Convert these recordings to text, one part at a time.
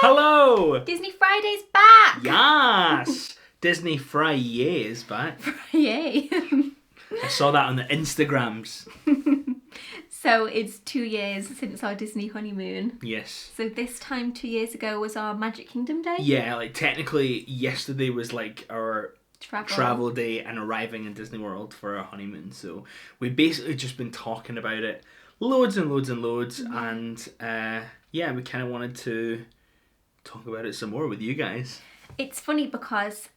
Hello! Disney Friday's back! Yes! Disney Friday is back. Yay! I saw that on the Instagrams. So it's 2 years since our Disney honeymoon. Yes. So this time 2 years ago was our Magic Kingdom day? Yeah, like technically yesterday was like our travel day and arriving in Disney World for our honeymoon. So we've basically just been talking about it loads and loads and loads. And yeah, we kind of wanted to talk about it some more with you guys. It's funny because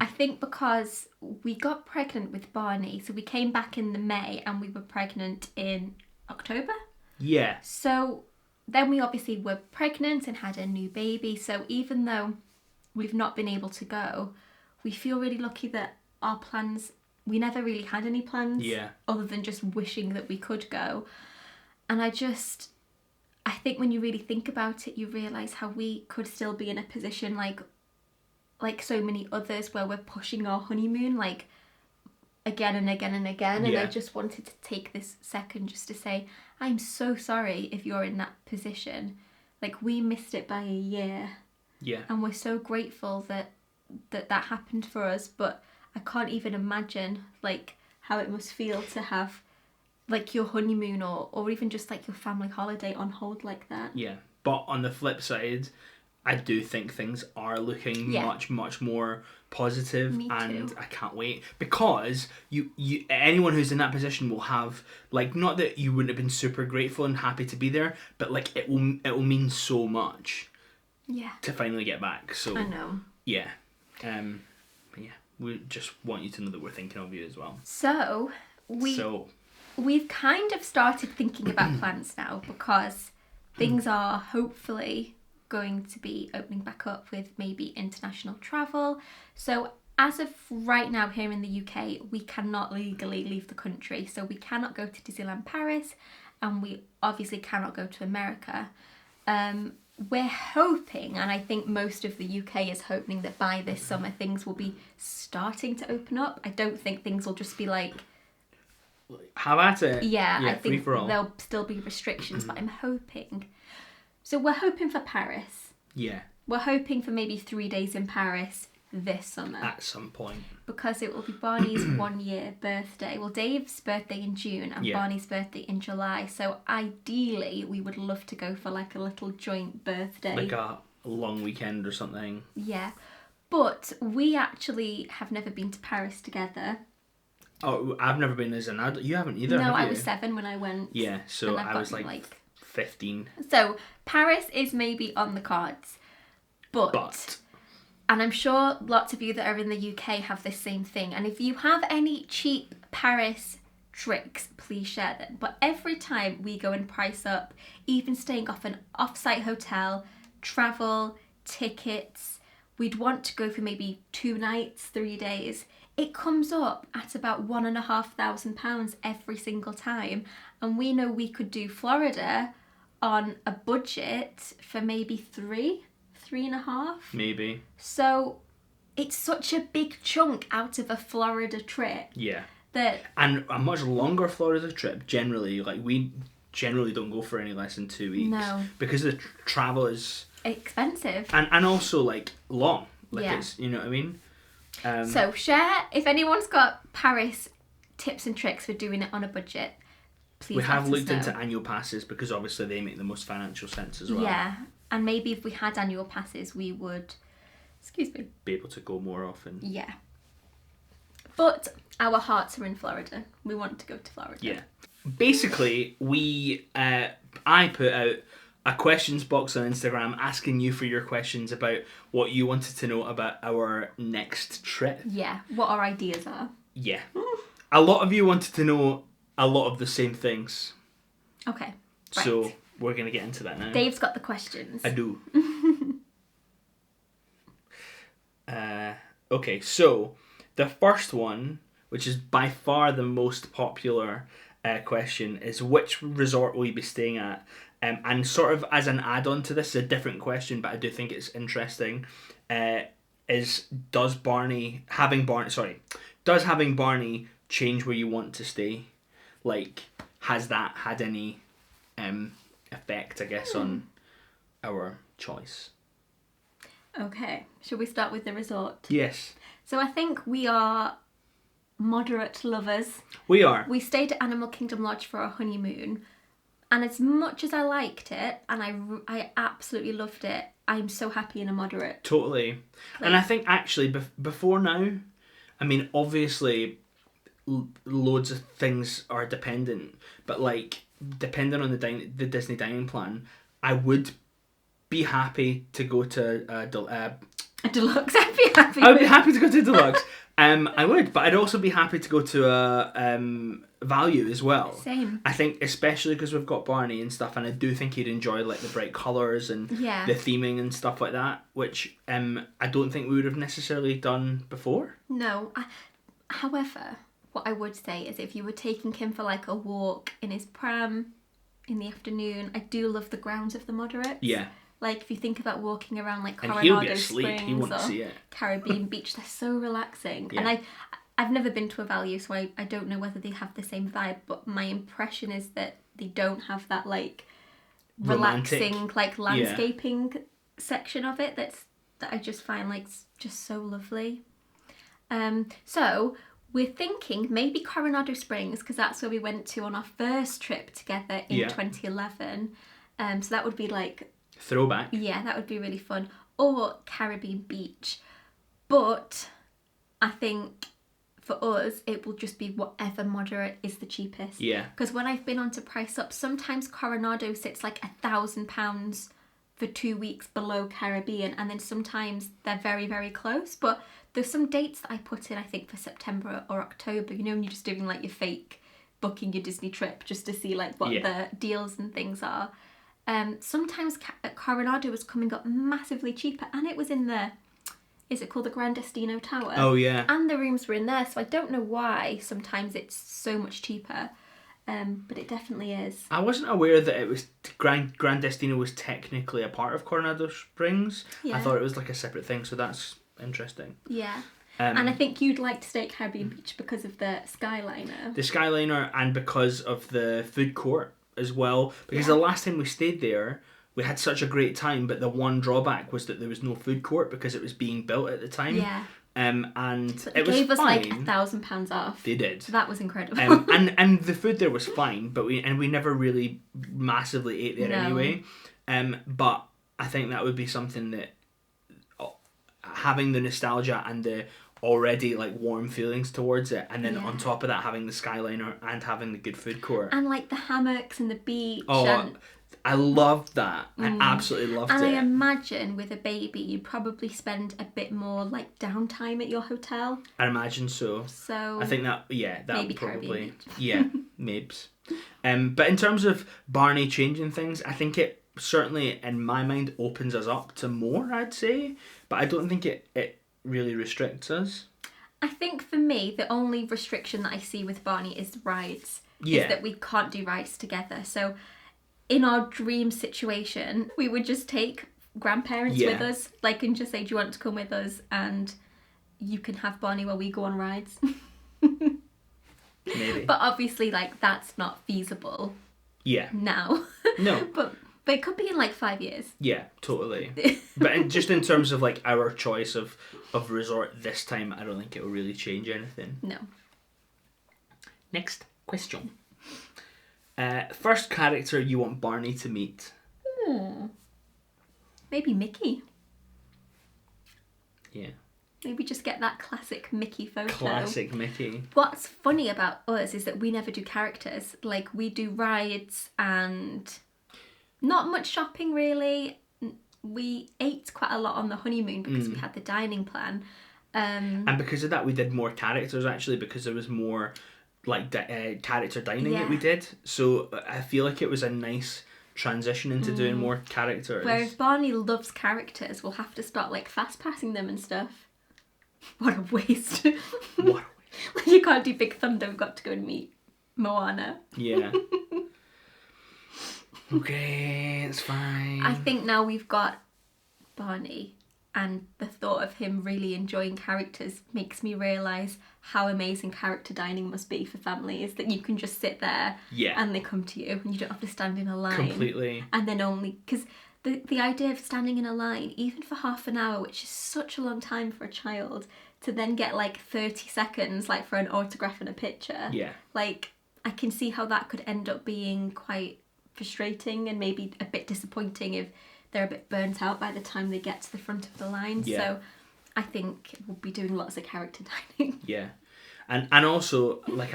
I think because we got pregnant with Barney, so we came back in the May and we were pregnant in October. Yeah. So then we obviously were pregnant and had a new baby. So even though we've not been able to go, we feel really lucky that our plans, we never really had any plans. Yeah. Other than just wishing that we could go. And I think when you really think about it, you realise how we could still be in a position like so many others where we're pushing our honeymoon like again and again and again. And I just wanted to take this second just to say, I'm so sorry if you're in that position. Like, we missed it by a year. Yeah. And we're so grateful that happened for us, but I can't even imagine like how it must feel to have like your honeymoon or even just like your family holiday on hold like that. Yeah. But on the flip side, I do think things are looking much more positive. Me and too. I can't wait, because you anyone who's in that position will have, like, not that you wouldn't have been super grateful and happy to be there, but like it will mean so much to finally get back. So I know. yeah. But yeah, we just want you to know that we're thinking of you as well. So we've kind of started thinking about plans now, because things are hopefully going to be opening back up with maybe international travel. So as of right now here in the UK, we cannot legally leave the country. So we cannot go to Disneyland Paris, and we obviously cannot go to America. We're hoping, and I think most of the UK is hoping, that by this summer things will be starting to open up. I don't think things will just be like, have at it. Yeah, I think free-for-all. there'll still be restrictions, but I'm hoping. So we're hoping for Paris. Yeah. We're hoping for maybe 3 days in Paris this summer. At some point. Because it will be Barney's 1 year birthday. Well, Dave's birthday in June and Barney's birthday in July. So ideally, we would love to go for like a little joint birthday. Like a long weekend or something. Yeah. But we actually have never been to Paris together. Oh, I've never been as an adult. You haven't either, No, have you? I was 7 when I went. Yeah, so and I was like 15. So Paris is maybe on the cards. But, and I'm sure lots of you that are in the UK have this same thing. And if you have any cheap Paris tricks, please share them. But every time we go and price up, even staying off an off-site hotel, travel, tickets, we'd want to go for maybe 2 nights, 3 days. It comes up at about £1,500 every single time. And we know we could do Florida on a budget for maybe 3.5. Maybe. So it's such a big chunk out of a Florida trip. Yeah. And a much longer Florida trip, generally, like, we generally don't go for any less than 2 weeks. No. Because the travel is expensive. And also, like, long. Like, Yeah. it's, you know what I mean? So share, if anyone's got Paris tips and tricks for doing it on a budget, please we have let us looked know. into annual passes, because obviously they make the most financial sense as well. Yeah, and maybe if we had annual passes, we would, be able to go more often. Yeah. But our hearts are in Florida. We want to go to Florida. Yeah. Basically, I put out a questions box on Instagram asking you for your questions about what you wanted to know about our next trip. Yeah, what our ideas are. Yeah. A lot of you wanted to know a lot of the same things. Okay, right. So we're going to get into that now. Dave's got the questions. I do. Okay, so the first one, which is by far the most popular question, is which resort will you be staying at? And sort of as an add-on to this, a different question, but I do think it's interesting, is does having Barney change where you want to stay? Like, has that had any effect, I guess, on our choice? Okay, shall we start with the resort? Yes. So I think we are moderate lovers. We are. We stayed at Animal Kingdom Lodge for our honeymoon, and as much as I liked it, and I absolutely loved it, I'm so happy in a moderate. Totally. And I think actually before now, I mean, obviously loads of things are dependent, but like depending on the Disney dining plan, I would be happy to go to A deluxe, I'd be happy. I would be happy to go to deluxe. I would, but I'd also be happy to go to a value as well. Same. I think especially because we've got Barney and stuff, and I do think he'd enjoy like the bright colours and the theming and stuff like that, which I don't think we would have necessarily done before. No. However, what I would say is if you were taking him for like a walk in his pram in the afternoon, I do love the grounds of the moderates. Yeah. Like if you think about walking around like And he'll be Coronado asleep. Springs He won't or see it. Caribbean Beach, they're so relaxing. Yeah. And I've never been to a value, so I don't know whether they have the same vibe, but my impression is that they don't have that like relaxing Romantic. like landscaping section of it that I just find like just so lovely. So we're thinking maybe Coronado Springs, because that's where we went to on our first trip together in 2011. So that would be like Throwback. yeah, that would be really fun. Or Caribbean Beach. But I think for us, it will just be whatever moderate is the cheapest. Yeah. Because when I've been on to Price Up, sometimes Coronado sits like £1,000 for 2 weeks below Caribbean. And then sometimes they're very, very close. But there's some dates that I put in, I think, for September or October. You know, when you're just doing like your fake booking your Disney trip just to see like what the deals and things are. Sometimes Coronado was coming up massively cheaper, and it was in the, is it called the Gran Destino Tower? Oh yeah. And the rooms were in there, so I don't know why sometimes it's so much cheaper, but it definitely is. I wasn't aware that it was Gran Destino was technically a part of Coronado Springs. Yeah. I thought it was like a separate thing, so that's interesting. Yeah. And I think you'd like to stay at Caribbean Beach because of the Skyliner. The Skyliner, and because of the food court as well, because the last time we stayed there we had such a great time, but the one drawback was that there was no food court because it was being built at the time. Yeah. And So it was gave us fine. like £1,000 off. They did. So that was incredible. And the food there was fine, but we never really massively ate there anyway. But I think that would be something that having the nostalgia and the already like warm feelings towards it, and then on top of that having the Skyliner and having the good food court and like the hammocks and the beach. I loved that. I absolutely loved it. And I imagine with a baby you'd probably spend a bit more like downtime at your hotel. I imagine so. So I think that maybe would probably Caribbean maybe. But in terms of Barney changing things, I think it certainly in my mind opens us up to more, I'd say, but I don't think it really restricts us. I think for me the only restriction that I see with Barney is the rides. Yeah. Is that we can't do rides together. So in our dream situation, we would just take grandparents with us, like, and just say, do you want to come with us? And you can have Barney while we go on rides. Maybe. But obviously, like, that's not feasible. Yeah. Now. No. But it could be in like 5 years. Yeah, totally. But just in terms of like our choice of resort this time, I don't think it will really change anything. No. Next question. First character you want Barney to meet? Maybe Mickey. Yeah. Maybe just get that classic Mickey photo. Classic Mickey. What's funny about us is that we never do characters. Like, we do rides and not much shopping, really. We ate quite a lot on the honeymoon because we had the dining plan. And because of that, we did more characters, actually, because there was more like character dining that we did. So I feel like it was a nice transition into doing more characters. Whereas Barney loves characters, we'll have to start like fast passing them and stuff. What a waste. What a waste. Like, you can't do Big Thunder, we've got to go and meet Moana. Yeah. Okay, it's fine. I think now we've got Barney, and the thought of him really enjoying characters makes me realise how amazing character dining must be for families, that you can just sit there and they come to you and you don't have to stand in a line. Completely. And then only, because The idea of standing in a line, even for half an hour, which is such a long time for a child, to then get like 30 seconds like for an autograph and a picture. Yeah. Like, I can see how that could end up being quite frustrating and maybe a bit disappointing if they're a bit burnt out by the time they get to the front of the line. Yeah. So I think we'll be doing lots of character dining. Yeah. And also, like,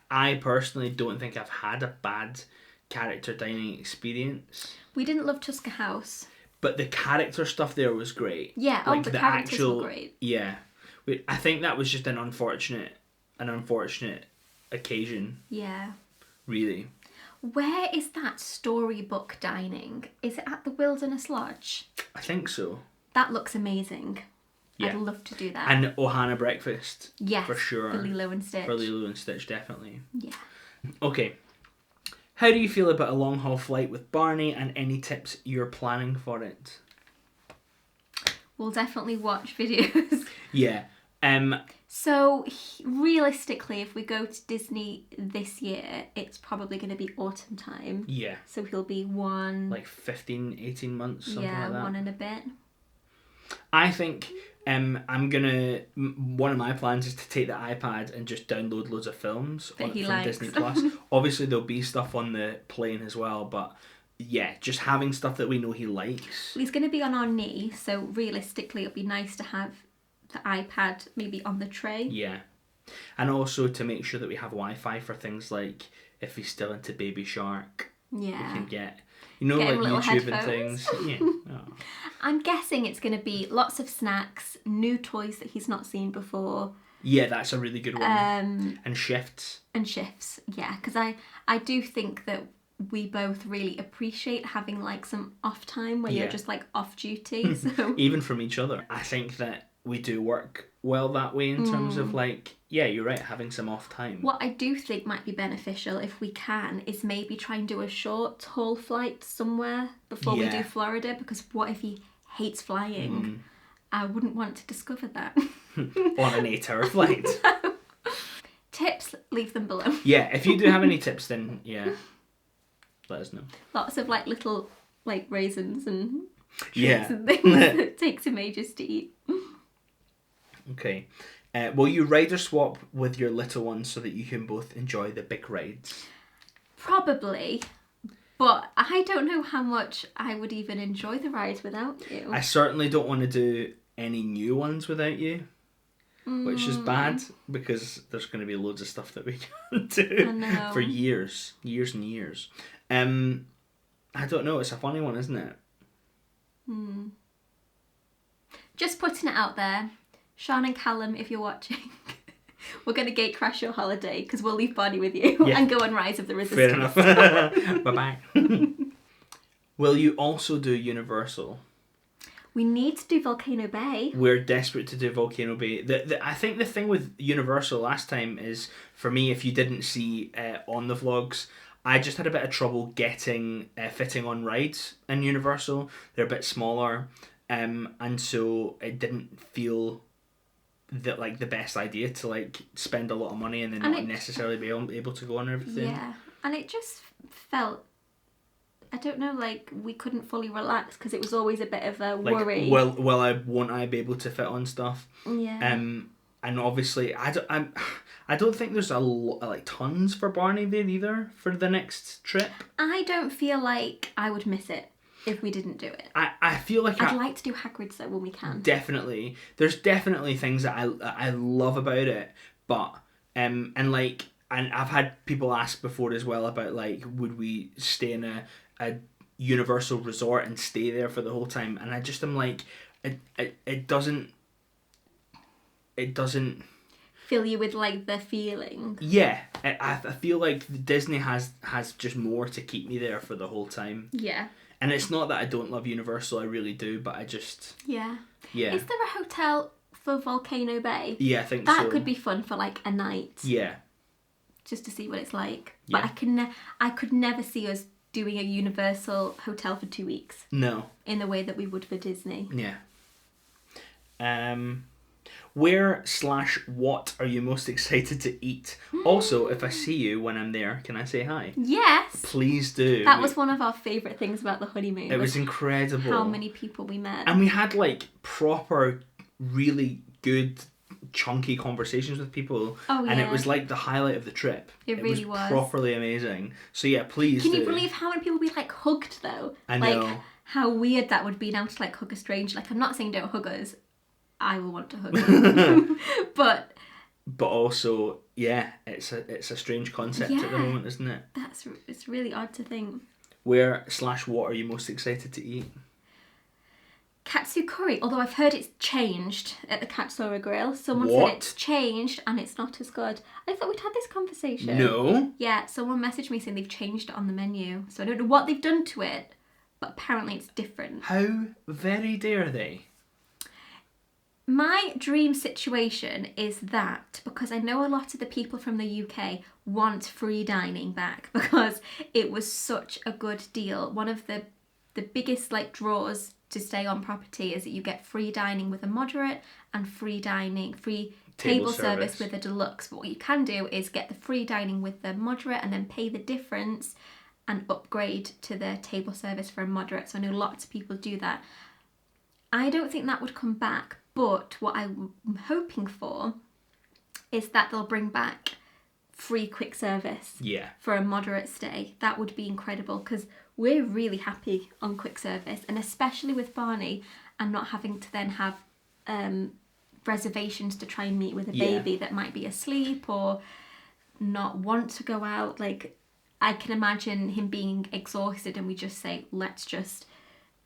I personally don't think I've had a bad character dining experience. We didn't love Tusker House. But the character stuff there was great. Yeah, like the characters were great. Yeah. I think that was just an unfortunate occasion. Yeah. Really. Where is that storybook dining? Is it at the Wilderness Lodge? I think so. That looks amazing. Yeah. I'd love to do that. And Ohana Breakfast. Yes. For sure. For Lilo and Stitch. For Lilo and Stitch, definitely. Yeah. Okay. How do you feel about a long haul flight with Barney, and any tips you're planning for it? We'll definitely watch videos. Yeah. So realistically, if we go to Disney this year, it's probably going to be autumn time. Yeah. So he'll be one... Like 15, 18 months, something like that. Yeah, one and a bit. I think one of my plans is to take the iPad and just download loads of films from Disney Plus. Obviously there'll be stuff on the plane as well, but yeah, just having stuff that we know he likes. He's going to be on our knee, so realistically it'll be nice to have the iPad maybe on the tray. Yeah. And also to make sure that we have Wi-Fi for things like if he's still into Baby Shark. Yeah. We can get, like YouTube and things. Yeah. Oh. I'm guessing it's going to be lots of snacks, new toys that he's not seen before. Yeah, that's a really good one. And shifts. And shifts, yeah. Because I do think that we both really appreciate having like some off time where you're just like off duty. So even from each other. I think that we do work well that way in terms of like, yeah, you're right, having some off time. What I do think might be beneficial if we can is maybe try and do a short haul flight somewhere before we do Florida, because what if he hates flying? I wouldn't want to discover that. On an 8-hour flight. No. Tips, leave them below. Yeah, if you do have any tips, then yeah, let us know. Lots of like little like raisins and treats and things that take some ages to eat. Okay. Will you ride or swap with your little ones so that you can both enjoy the big rides? Probably. But I don't know how much I would even enjoy the rides without you. I certainly don't want to do any new ones without you. Which is bad, because there's going to be loads of stuff that we can do for years and years. I don't know, it's a funny one, isn't it? Just putting it out there. Sean and Callum, if you're watching, we're going to gate crash your holiday because we'll leave Barney with you and go on Rise of the Resistance. Fair enough. Bye-bye. Will you also do Universal? We need to do Volcano Bay. We're desperate to do Volcano Bay. I think the thing with Universal last time is, for me, if you didn't see on the vlogs, I just had a bit of trouble getting fitting on rides in Universal. They're a bit smaller, and so it didn't feel that like the best idea to like spend a lot of money and then not necessarily be able to go on everything. Yeah, and it just felt, I don't know, like we couldn't fully relax because it was always a bit of a worry. Well, won't I be able to fit on stuff? Yeah. And obviously I don't think there's like tons for Barney there either for the next trip. I don't feel like I would miss it if we didn't do it. I feel like I'd like to do Hagrid's though when we can. Definitely. There's definitely things that I love about it, but and I've had people ask before as well about like, would we stay in a Universal resort and stay there for the whole time? And I just am like, it doesn't fill you with like the feeling. Yeah, I feel like Disney has just more to keep me there for the whole time. Yeah. And it's not that I don't love Universal, I really do, but I just... Yeah. Yeah. Is there a hotel for Volcano Bay? Yeah, I think so. That could be fun for like a night. Yeah. Just to see what it's like. Yeah. But I could never see us doing a Universal hotel for 2 weeks. No. In the way that we would for Disney. Yeah. Where/what are you most excited to eat? Also, if I see you when I'm there, can I say hi? Yes. Please do. That was one of our favourite things about the honeymoon. It was incredible. How many people we met. And we had like proper, really good, chunky conversations with people. Oh, yeah. And it was like the highlight of the trip. It really was. Properly amazing. So yeah, please Can you believe how many people we like hugged though? I know. Like how weird that would be now to like hug a stranger. Like I'm not saying don't hug us. I will want to hug you. But also, yeah, it's a strange concept at the moment, isn't it? It's really odd to think. Where/what are you most excited to eat? Katsu curry, although I've heard it's changed at the Katsura Grill. Someone What? said it's changed and it's not as good. I thought we'd had this conversation. No. Yeah, someone messaged me saying they've changed it on the menu. So I don't know what they've done to it, but apparently it's different. How very dare they? My dream situation is that, because I know a lot of the people from the UK want free dining back because it was such a good deal. One of the biggest like draws to stay on property is that you get free dining with a moderate and free table service with a deluxe. But what you can do is get the free dining with the moderate and then pay the difference and upgrade to the table service for a moderate. So I know lots of people do that. I don't think that would come back, but what I'm hoping for is that they'll bring back free quick service for a moderate stay. That would be incredible because we're really happy on quick service, and especially with Barney and not having to then have reservations to try and meet with a baby that might be asleep or not want to go out. Like I can imagine him being exhausted and we just say, let's just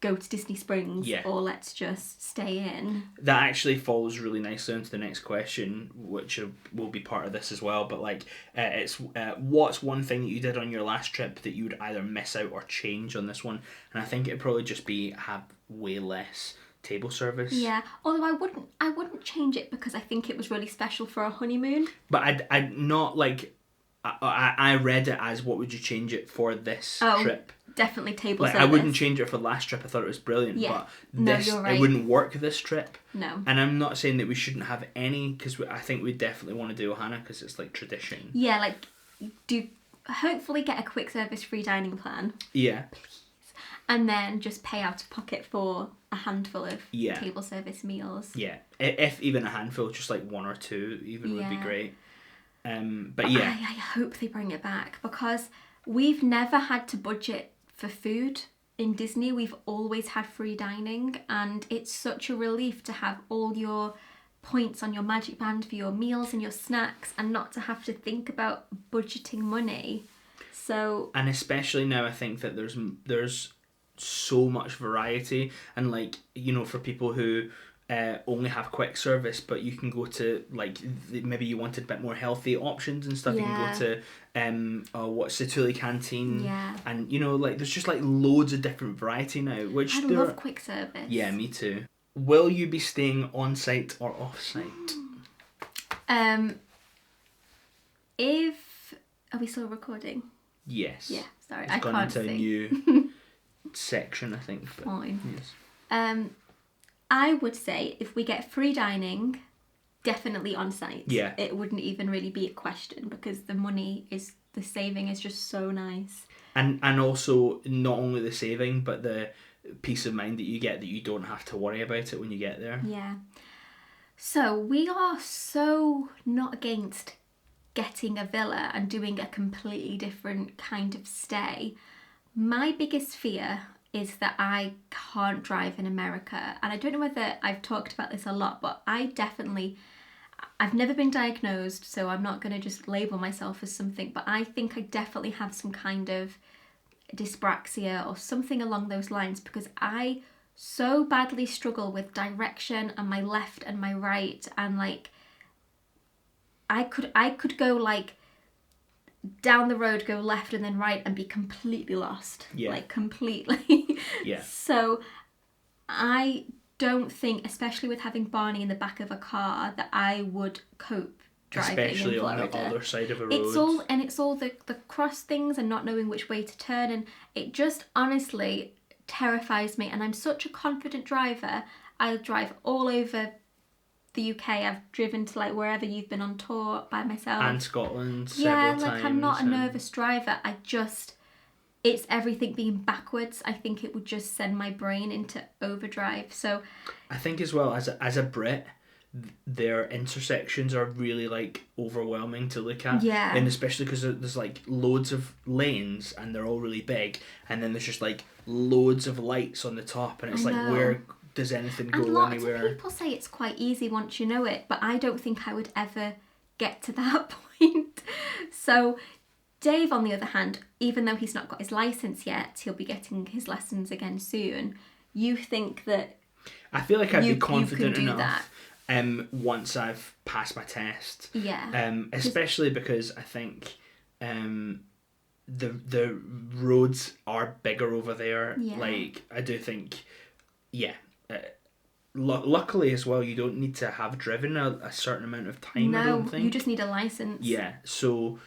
go to Disney Springs or let's just stay in. That actually falls really nicely into the next question, which will be part of this as well. But like, it's what's one thing that you did on your last trip that you would either miss out or change on this one? And I think it'd probably just be have way less table service. Yeah, although I wouldn't change it because I think it was really special for our honeymoon. But I'd not like. I read it as what would you change it for this trip? Definitely table service. I wouldn't change it for the last trip. I thought it was brilliant, but you're right. It wouldn't work this trip. No. And I'm not saying that we shouldn't have any, because I think we definitely want to do Ohana because it's like tradition. Yeah, like hopefully get a quick service free dining plan. Yeah. Please. And then just pay out of pocket for a handful of table service meals. Yeah, if even a handful, just like one or two even would be great. But yeah. I hope they bring it back because we've never had to budget for food in Disney. We've always had free dining, and it's such a relief to have all your points on your magic band for your meals and your snacks and not to have to think about budgeting money. So, and especially now I think that there's so much variety, and like, you know, for people who only have quick service, but you can go to like maybe you wanted a bit more healthy options and stuff. You can go to what's the Thule Canteen, and you know, like there's just like loads of different variety now. Which I love quick service. Yeah, me too. Will you be staying on site or off site? Are we still recording? Yes. Yeah. Sorry, it's I gone can't into see. a new section, I think. But, fine. Yes. I would say if we get free dining, definitely on site. Yeah. It wouldn't even really be a question because the saving is just so nice. And also not only the saving, but the peace of mind that you get that you don't have to worry about it when you get there. Yeah. So we are so not against getting a villa and doing a completely different kind of stay. My biggest fear is that I can't drive in America. And I don't know whether I've talked about this a lot, but I've never been diagnosed, so I'm not going to just label myself as something, but I think I definitely have some kind of dyspraxia or something along those lines because I so badly struggle with direction and my left and my right, and like I could go like down the road, go left and then right and be completely lost. Yeah. Like completely. Yeah. So I don't think, especially with having Barney in the back of a car, that I would cope driving especially in Florida. On the other side of a road. It's all the cross things and not knowing which way to turn, and it just honestly terrifies me. And I'm such a confident driver. I'll drive all over the UK. I've driven to like wherever you've been on tour by myself. And Scotland Yeah, several like times. I'm not a and- nervous driver. It's everything being backwards. I think it would just send my brain into overdrive. So I think as well, as a Brit, their intersections are really like overwhelming to look at. Yeah. And especially because there's like loads of lanes and they're all really big, and then there's just like loads of lights on the top, and it's I like, know. where does anything go and lots anywhere? of people say it's quite easy once you know it, but I don't think I would ever get to that point. So Dave, on the other hand, even though he's not got his licence yet, he'll be getting his lessons again soon. You think that I feel like I'd you be confident can do enough once I've passed my test. Yeah. Especially because I think the roads are bigger over there. Yeah. Like, I do think, yeah. Luckily as well, you don't need to have driven a certain amount of time, I don't think. You just need a licence. Yeah, so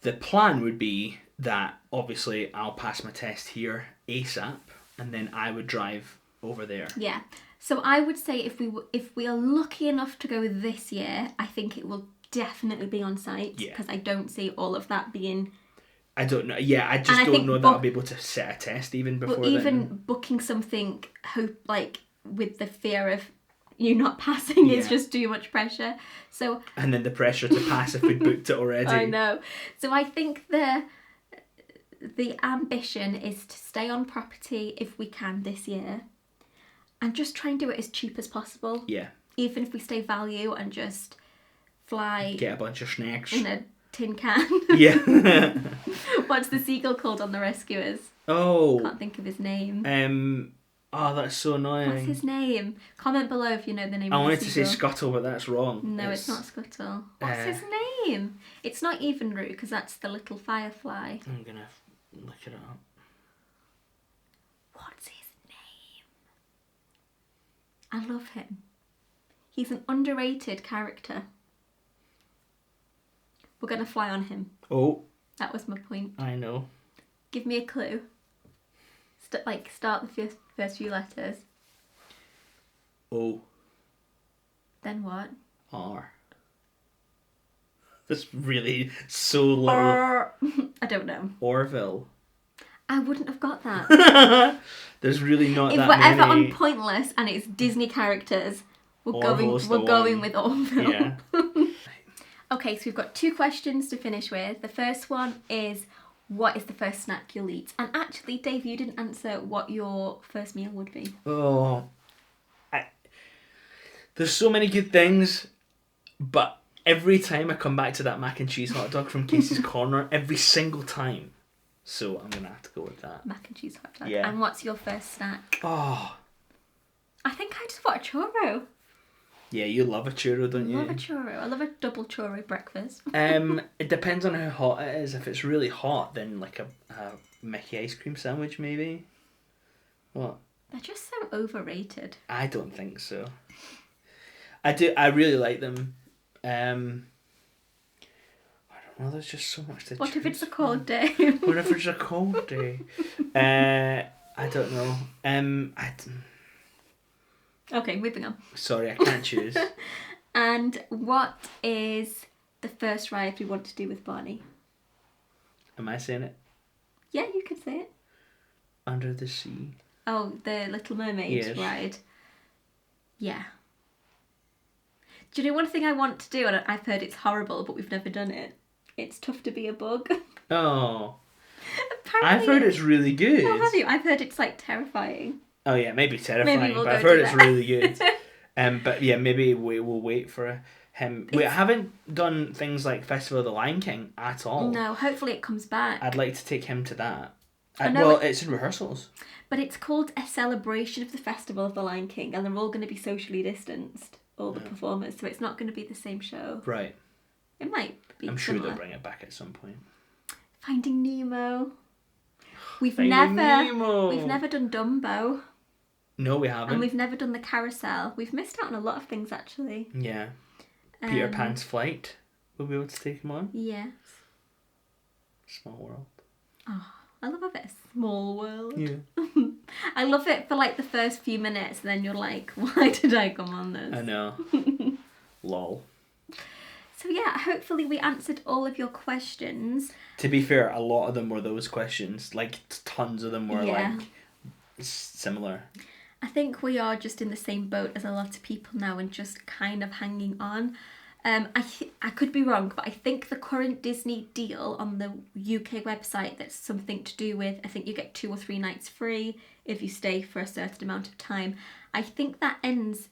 the plan would be that obviously I'll pass my test here ASAP, and then I would drive over there. Yeah. So I would say if we are lucky enough to go this year, I think it will definitely be on site. Yeah. Because I don't see all of that being. I don't know. Yeah, I just And I don't think know that I'll be able to set a test even before But even then. booking something, with the fear of you not passing is Yeah. just too much pressure. So And then the pressure to pass if we'd booked it already. I know. So I think the ambition is to stay on property if we can this year, and just try and do it as cheap as possible. Yeah. Even if we stay value and just fly Get a bunch of snacks. in a tin can. Yeah. What's the seagull called on The Rescuers? Oh. Can't think of his name. Oh, that's so annoying. What's his name? Comment below if you know the name I of the wanted to say seagull. Scuttle, but that's wrong. No, it's not Scuttle. What's his name? It's not Evenrue, because that's the little firefly. I'm gonna look it up. What's his name? I love him. He's an underrated character. We're going to fly on him. Oh, That was my point. I know. Give me a clue. Start the first few letters. O Then what? R. That's really so little. I don't know. Orville. I wouldn't have got that. There's really not If that we're ever many. on Pointless and it's Disney characters, we're Orville's the going one. with Orville. Yeah. Okay, so we've got 2 questions to finish with. The first one is, what is the first snack you'll eat? And actually, Dave, you didn't answer what your first meal would be. Oh. There's so many good things, but every time I come back to that mac and cheese hot dog from Casey's Corner, every single time. So I'm going to have to go with that. Mac and cheese hot dog. Yeah. And what's your first snack? Oh. I think I just want a churro. Yeah, you love a churro, don't you? I love a churro. I love a double churro breakfast. It depends on how hot it is. If it's really hot, then like a Mickey ice cream sandwich, maybe. What? They're just so overrated. I don't think so. I do. I really like them. I don't know. There's just so much to What choose if it's a from. cold day? What if it's a cold day? I don't know. Okay, moving on. Sorry, I can't choose. And what is the first ride we want to do with Barney? Am I saying it? Yeah, you could say it. Under the Sea. Oh, the Little Mermaid Yes. ride. Yeah. Do you know one thing I want to do, and I've heard it's horrible, but we've never done it? It's Tough to Be a Bug. Oh. Apparently, I've heard it's really good. Oh, have you? I've heard it's like terrifying. Oh yeah, maybe terrifying, Maybe we'll but go I've heard do it's that. really good. But yeah, maybe we'll wait for him. We haven't done things like Festival of the Lion King at all. No, hopefully it comes back. I'd like to take him to that. I know Well, it's in rehearsals. But it's called a celebration of the Festival of the Lion King, and they're all going to be socially distanced, all the performers, so it's not going to be the same show. Right. It might be I'm sure similar. they'll bring it back at some point. Finding Nemo. We've Finding never Nemo. done Dumbo, No, we haven't. and we've never done the Carousel. We've missed out on a lot of things, actually. Yeah. Peter Pan's Flight. We'll be able to take him on. Yes. Small world. Oh, I love a bit of small world. Yeah. I love it for like the first few minutes, and then you're like, why did I come on this? I know. Lol. So yeah, hopefully we answered all of your questions. To be fair, a lot of them were those questions. Like, tons of them were like similar. I think we are just in the same boat as a lot of people now and just kind of hanging on. I could be wrong, but I think the current Disney deal on the UK website, that's something to do with, I think you get 2 or 3 nights free if you stay for a certain amount of time. I think that ends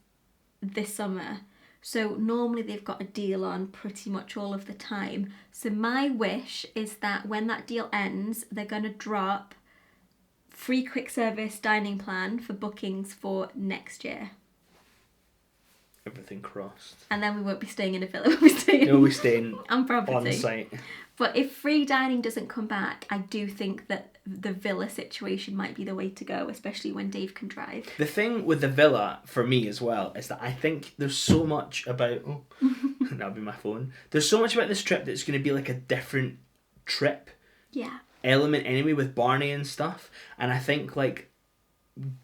this summer. So normally they've got a deal on pretty much all of the time. So my wish is that when that deal ends, they're going to drop free quick service dining plan for bookings for next year. Everything crossed. And then we won't be staying in a villa. We'll be staying on property. On site. But if free dining doesn't come back, I do think that the villa situation might be the way to go, especially when Dave can drive. The thing with the villa, for me as well, is that I think there's so much about... Oh, that'll be my phone. There's so much about this trip that's going to be like a different trip element anyway with Barney and stuff. And I think like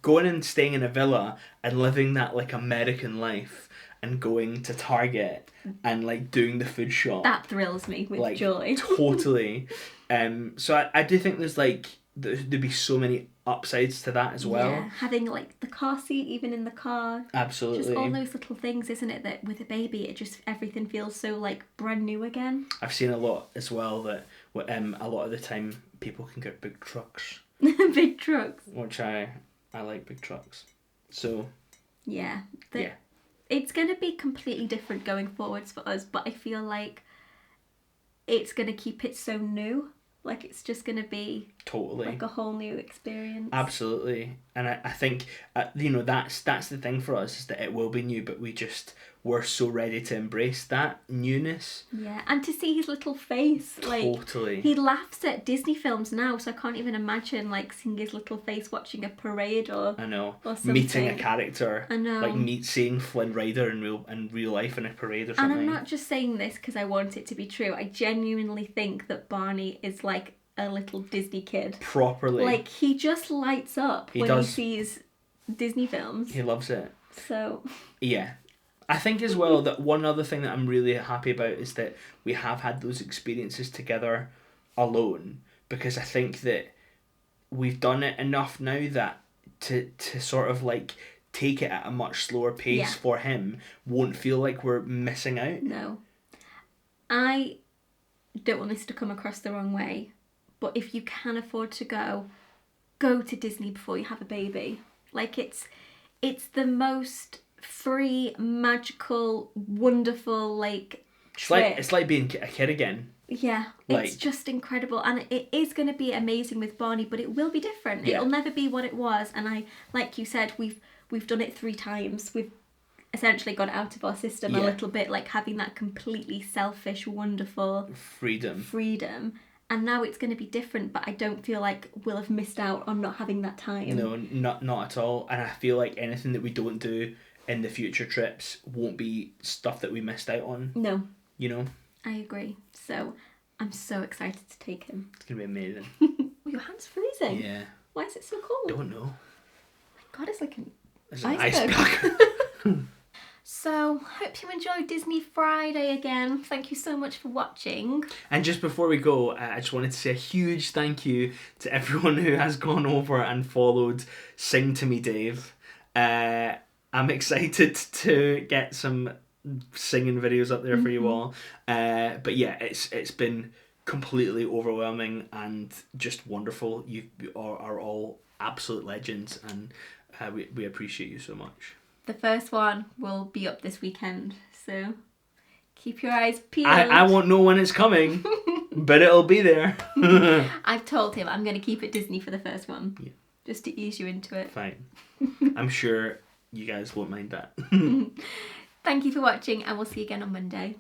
going and staying in a villa and living that like American life and going to Target and like doing the food shop, that thrills me with like, joy. Totally. So I do think there's like there'd be so many upsides to that as well. Yeah, having like the car seat even in the car. Absolutely. Just all those little things, isn't it, that with a baby it just everything feels so like brand new again. I've seen a lot as well that a lot of the time people can get big trucks. Big trucks. Which I like big trucks. So yeah. It's going to be completely different going forwards for us, but I feel like it's going to keep it so new. Like, it's just going to be totally like a whole new experience. Absolutely. And I think, that's the thing for us, is that it will be new, but we're so ready to embrace that newness. Yeah, and to see his little face. Totally. Like, he laughs at Disney films now, so I can't even imagine, like, seeing his little face watching a parade or I know. Or something. Meeting a character. I know. Like, seeing Flynn Rider in real life in a parade or something. And I'm not just saying this because I want it to be true. I genuinely think that Barney is, like, a little Disney kid. Properly. Like, he just lights up he sees Disney films. He loves it. So... Yeah. I think as well that one other thing that I'm really happy about is that we have had those experiences together alone, because I think that we've done it enough now that to sort of like take it at a much slower pace for him won't feel like we're missing out. No. I don't want this to come across the wrong way, but if you can afford to go to Disney before you have a baby. Like, it's the most free, magical, wonderful, like, trip. It's like being a kid again. Yeah, it's just incredible, and it is going to be amazing with Barney, but it will be different. It'll never be what it was, and like you said, we've done it 3 times. We've essentially got it out of our system a little bit, like having that completely selfish, wonderful freedom. And now it's going to be different, but I don't feel like we'll have missed out on not having that time. No, not at all. And I feel like anything that we don't do in the future trips won't be stuff that we missed out on. No. You know? I agree. So I'm so excited to take him. It's going to be amazing. Oh, your hand's freezing. Yeah. Why is it so cold? Don't know. My God, it's like an iceberg. So, hope you enjoyed Disney Friday again. Thank you so much for watching. And just before we go, I just wanted to say a huge thank you to everyone who has gone over and followed Sing to Me Dave. I'm excited to get some singing videos up there for you all. But yeah, it's been completely overwhelming and just wonderful. You are all absolute legends, and we appreciate you so much. The first one will be up this weekend, so keep your eyes peeled. I won't know when it's coming, but it'll be there. I've told him I'm going to keep it Disney for the first one, just to ease you into it. Fine. I'm sure you guys won't mind that. Thank you for watching, and we'll see you again on Monday.